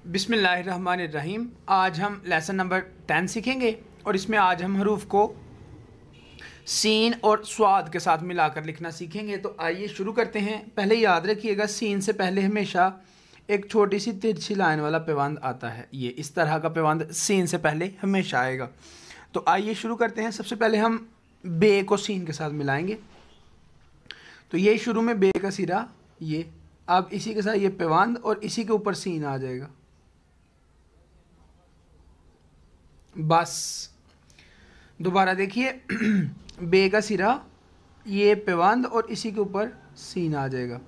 बिस्मिल्लाहिर्रहमानिर्रहीम। आज हम लेसन नंबर 10 सीखेंगे और इसमें आज हम हरूफ को सीन और स्वाद के साथ मिलाकर लिखना सीखेंगे। तो आइए शुरू करते हैं। पहले याद रखिएगा, सीन से पहले हमेशा एक छोटी सी तिरछी लाइन वाला पैबंद आता है। ये इस तरह का पैबंद सीन से पहले हमेशा आएगा। तो आइए शुरू करते हैं। सबसे पहले हम बे को सीन के साथ मिलाएंगे। तो ये शुरू में बे का सिरा, ये अब इसी के साथ ये पैबंद और इसी के ऊपर सीन आ जाएगा। बस दोबारा देखिए, बे का सिरा, ये पैबंद और इसी के ऊपर सीन आ जाएगा।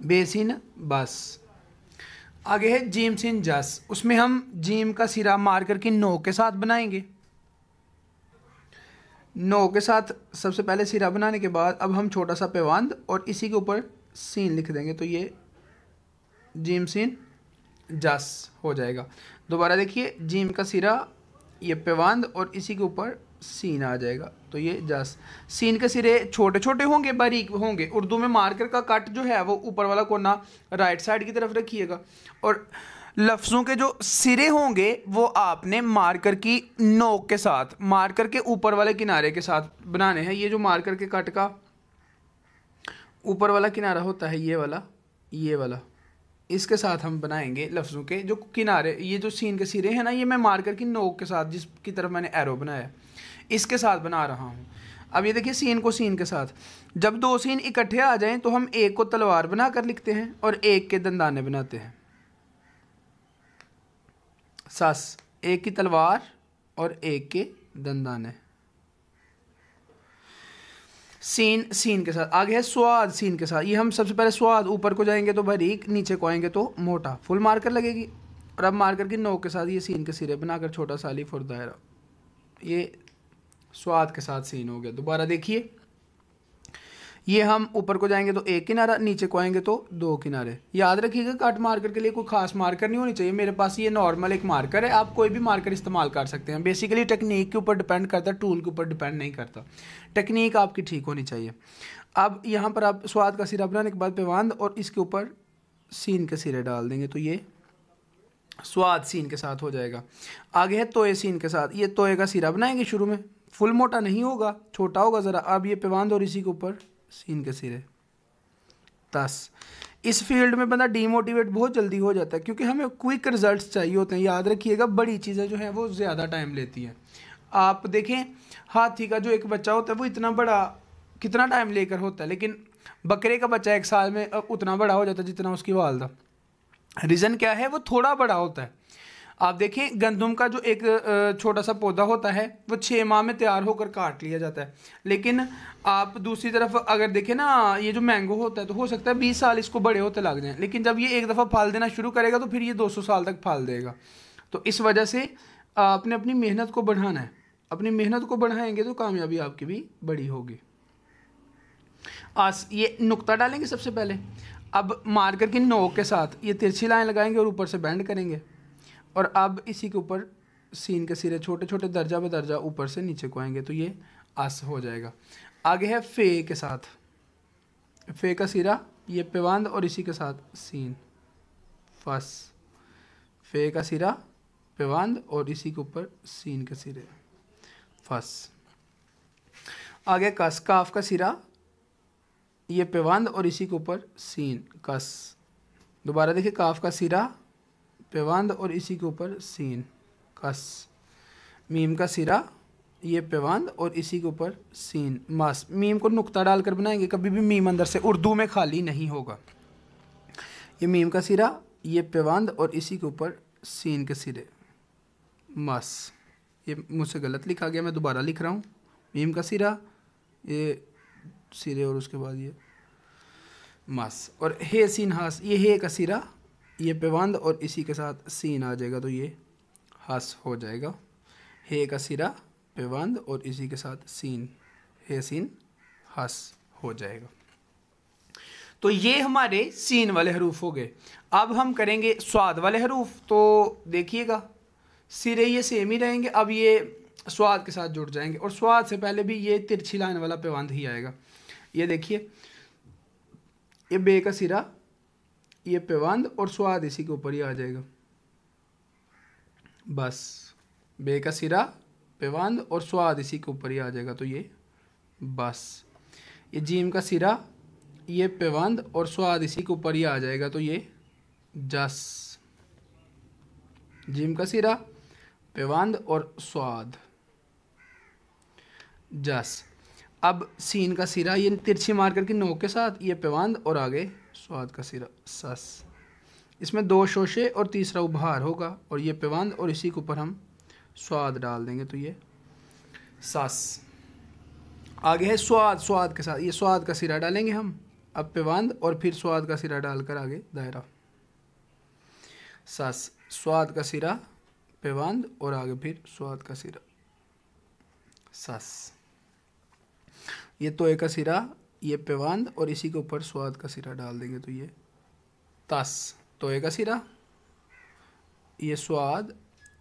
बेसिन बस। आगे है जीम सिन जस। उसमें हम जीम का सिरा मार्कर की नो के साथ बनाएंगे। नो के साथ सबसे पहले सिरा बनाने के बाद अब हम छोटा सा पैबंद और इसी के ऊपर सीन लिख देंगे। तो ये जीम सिन जस हो जाएगा। दोबारा देखिए, जीम का सिरा, ये पैबंद और इसी के ऊपर सीन आ जाएगा। तो ये जस। सीन के सिरे छोटे छोटे होंगे, बारीक होंगे। उर्दू में मार्कर का कट जो है वो ऊपर वाला कोना राइट साइड की तरफ रखिएगा और लफ्ज़ों के जो सिरे होंगे वो आपने मार्कर की नोक के साथ, मार्कर के ऊपर वाले किनारे के साथ बनाने हैं। ये जो मार्कर के कट का ऊपर वाला किनारा होता है, ये वाला इसके साथ हम बनाएंगे लफ्ज़ों के जो किनारे। ये जो सीन के सिरे हैं ना, ये मैं मार्कर की नोक के साथ, जिसकी तरफ मैंने एरो बनाया, इसके साथ बना रहा हूँ। अब ये देखिए, सीन को सीन के साथ जब दो सीन इकट्ठे आ जाएं तो हम एक को तलवार बनाकर लिखते हैं और एक के दंदाने बनाते हैं। सस, एक की तलवार और एक के दंदाने। सीन सीन के साथ। आगे है स्वाद सीन के साथ। ये हम सबसे पहले स्वाद, ऊपर को जाएंगे तो बारीक, नीचे को आएंगे तो मोटा, फुल मार्कर लगेगी। और अब मार्कर की नोक के साथ ये सीन के सिरे बनाकर छोटा सा अलीफ और दायरा। ये स्वाद के साथ सीन हो गया। दोबारा देखिए, ये हम ऊपर को जाएंगे तो एक किनारा, नीचे को आएंगे तो दो किनारे। याद रखिएगा, कट मार्कर के लिए कोई खास मार्कर नहीं होनी चाहिए। मेरे पास ये नॉर्मल एक मार्कर है, आप कोई भी मार्कर इस्तेमाल कर सकते हैं। बेसिकली टेक्निक के ऊपर डिपेंड करता है, टूल के ऊपर डिपेंड नहीं करता। टेक्निक आपकी ठीक होनी चाहिए। अब यहाँ पर आप स्वाद का सिरा बनाने के बाद पैबंद और इसके ऊपर सीन के सिरे डाल देंगे। तो ये स्वाद सीन के साथ हो जाएगा। आगे है तोए सीन के साथ। ये तोए का सिरा बनाएंगे शुरू में, फुल मोटा नहीं होगा, छोटा होगा ज़रा। अब ये पैबंद और इसी के ऊपर सीन के सिरे। तस। इस फील्ड में बंदा डीमोटिवेट बहुत जल्दी हो जाता है क्योंकि हमें क्विक रिजल्ट्स चाहिए होते हैं। याद रखिएगा, बड़ी चीज़ें जो हैं वो ज़्यादा टाइम लेती हैं। आप देखें, हाथी का जो एक बच्चा होता है वो इतना बड़ा कितना टाइम लेकर होता है, लेकिन बकरे का बच्चा 1 साल में उतना बड़ा हो जाता है जितना उसकी वालदा। रीज़न क्या है? वो थोड़ा बड़ा होता है। आप देखें, गंदम का जो एक छोटा सा पौधा होता है वो 6 माह में तैयार होकर काट लिया जाता है। लेकिन आप दूसरी तरफ अगर देखें ना, ये जो मैंगो होता है तो हो सकता है 20 साल इसको बड़े होते लग जाएं, लेकिन जब ये एक दफ़ा फल देना शुरू करेगा तो फिर ये 200 साल तक फल देगा। तो इस वजह से आपने अपनी मेहनत को बढ़ाना है। अपनी मेहनत को बढ़ाएंगे तो कामयाबी आपकी भी बड़ी होगी। ये नुक्ता डालेंगे सबसे पहले। अब मार्कर की नोक के साथ ये तिरछी लाइन लगाएंगे और ऊपर से बेंड करेंगे। और अब इसी के ऊपर सीन के सिरे छोटे छोटे दर्जा ब दर्जा ऊपर से नीचे को आएंगे। तो ये आस हो जाएगा। आगे है फे के साथ। फे का सिरा, ये पैबंद और इसी के साथ सीन। फस। फे का सिरा, पैबंद और इसी के ऊपर सीन के सिरे। फस। आगे कस। काफ का सिरा, ये पैबंद और इसी के ऊपर सीन। कस। दोबारा देखिए, काफ का सिरा, पैबंद और इसी के ऊपर सीन। कस। मीम का सिरा, ये पैबंद और इसी के ऊपर सीन। मस। मीम को नुक्ता डालकर बनाएंगे, कभी भी मीम अंदर से उर्दू में खाली नहीं होगा। ये मीम का सिरा, ये पैबंद और इसी के ऊपर सीन के सिरे। मस। ये मुझसे गलत लिखा गया, मैं दोबारा लिख रहा हूँ। मीम का सिरा, ये सिरे और उसके बाद ये मस। और हे सीन हस। ये हे का सिरा, ये पैबंद और इसी के साथ सीन आ जाएगा। तो ये हस हो जाएगा। हे का सिरा, पैबंद और इसी के साथ सीन। हे सीन हस हो जाएगा। तो ये हमारे सीन वाले हरूफ हो गए। अब हम करेंगे स्वाद वाले हरूफ। तो देखिएगा, सिरे ये सेम ही रहेंगे, अब ये स्वाद के साथ जुड़ जाएंगे। और स्वाद से पहले भी ये तिरछी लाइन वाला पैबंद ही आएगा। ये देखिए, ये बे का सिरा, ये पेवंद और स्वाद इसी के ऊपर ही आ जाएगा। बस बे का सिरा पेवंद और स्वाद इसी के ऊपर ही आ जाएगा, तो ये बस। ये जीम का सिरा ये पेवंद और स्वाद इसी के ऊपर ही आ जाएगा, तो ये जस। जीम का सिरा पेवंद और स्वाद जस। अब सीन का सिरा ये तिरछी मार करके नोक के साथ, ये पेवंद और आगे स्वाद का सिरा सस। इसमें दो शोशे और तीसरा उभार होगा, और ये पेवंद और इसी के ऊपर हम स्वाद डाल देंगे, तो ये सस। आगे है स्वाद, स्वाद के साथ ये स्वाद का सिरा डालेंगे हम। अब पेवंद और फिर स्वाद का सिरा डालकर आगे दायरा सस। स्वाद का सिरा पेवंद और आगे फिर स्वाद का सिरा सस। ये तोय का सिरा ये पेवंद और इसी के ऊपर स्वाद का सिरा डाल देंगे, तो ये तस। तोय का सिरा ये स्वाद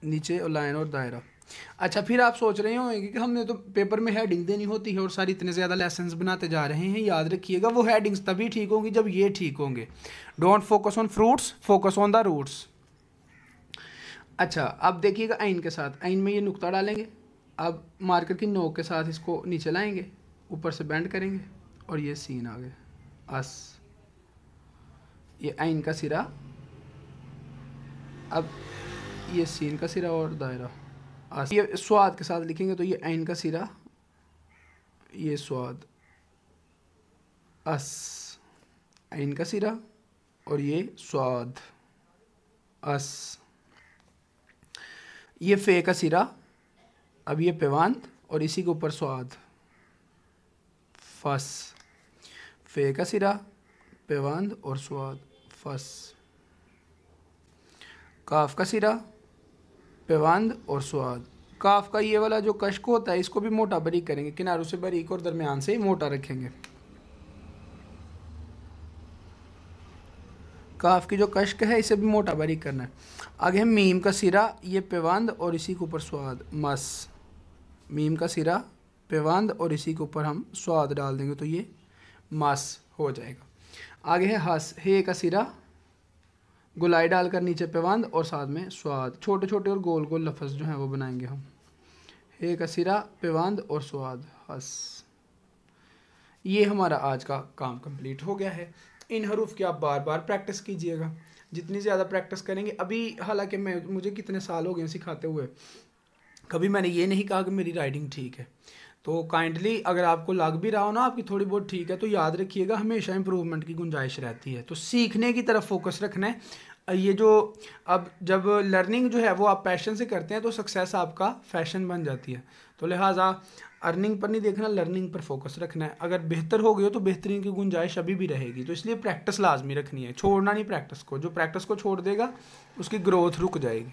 नीचे और लाइन और दायरा। अच्छा, फिर आप सोच रहे होंगे कि हमने तो पेपर में हेडिंग देनी होती है और सारी इतने ज़्यादा लेसन्स बनाते जा रहे हैं। याद रखिएगा वो हेडिंग्स तभी ठीक होंगी जब ये ठीक होंगे। Don't focus on fruits, focus on the roots. अच्छा, अब देखिएगा आइन के साथ, आइन में ये नुक्ता डालेंगे। अब मार्कर की नोक के साथ इसको नीचे लाएंगे, ऊपर से बेंड करेंगे और ये सीन आ गए अस। ये आइन का सिरा, अब ये सीन का सिरा और दायरा अस। ये स्वाद के साथ लिखेंगे तो ये आइन का सिरा ये स्वाद अस। आइन का सिरा और ये स्वाद अस। ये फे का सिरा, अब ये पेवंद और इसी के ऊपर स्वाद फस। फे का सिरा पेवंद और स्वाद फस। काफ का सिरा पेवंद और स्वाद। काफ का ये वाला जो कश्क होता है इसको भी मोटा बारीक करेंगे, किनारों से बारीक और दरमियान से मोटा रखेंगे। काफ की जो कश्क है इसे भी मोटा बारीक करना है। आगे है मीम का सिरा, ये पेवंद और इसी के ऊपर स्वाद मस। मीम का सिरा पेवंद और इसी के ऊपर हम स्वाद डाल देंगे, तो ये मस हो जाएगा। आगे है हस, हे का सिरा गुलाई डालकर नीचे पेवंद और साथ में स्वाद। छोटे छोटे और गोल गोल लफ्ज़ जो हैं वो बनाएंगे हम। हे का सिरा पेवंद और स्वाद हस। ये हमारा आज का काम कंप्लीट हो गया है। इन हरूफ की आप बार बार प्रैक्टिस कीजिएगा, जितनी ज़्यादा प्रैक्टिस करेंगे। अभी हालांकि मुझे कितने साल हो गए सिखाते हुए, कभी मैंने ये नहीं कहा कि मेरी राइटिंग ठीक है। तो काइंडली अगर आपको लग भी रहा हो ना आपकी थोड़ी बहुत ठीक है, तो याद रखिएगा हमेशा इम्प्रूवमेंट की गुंजाइश रहती है। तो सीखने की तरफ फोकस रखना है। ये जो अब जब लर्निंग जो है वो आप पैशन से करते हैं तो सक्सेस आपका फैशन बन जाती है। तो लिहाजा अर्निंग पर नहीं देखना, लर्निंग पर फोकस रखना है। अगर बेहतर हो गई तो बेहतरीन की गुंजाइश अभी भी रहेगी। तो इसलिए प्रैक्टिस लाजमी रखनी है, छोड़ना नहीं प्रैक्टिस को। जो प्रैक्टिस को छोड़ देगा उसकी ग्रोथ रुक जाएगी।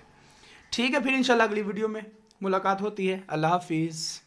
ठीक है, फिर इंशाल्लाह अगली वीडियो में मुलाकात होती है। अल्लाह हाफिज़।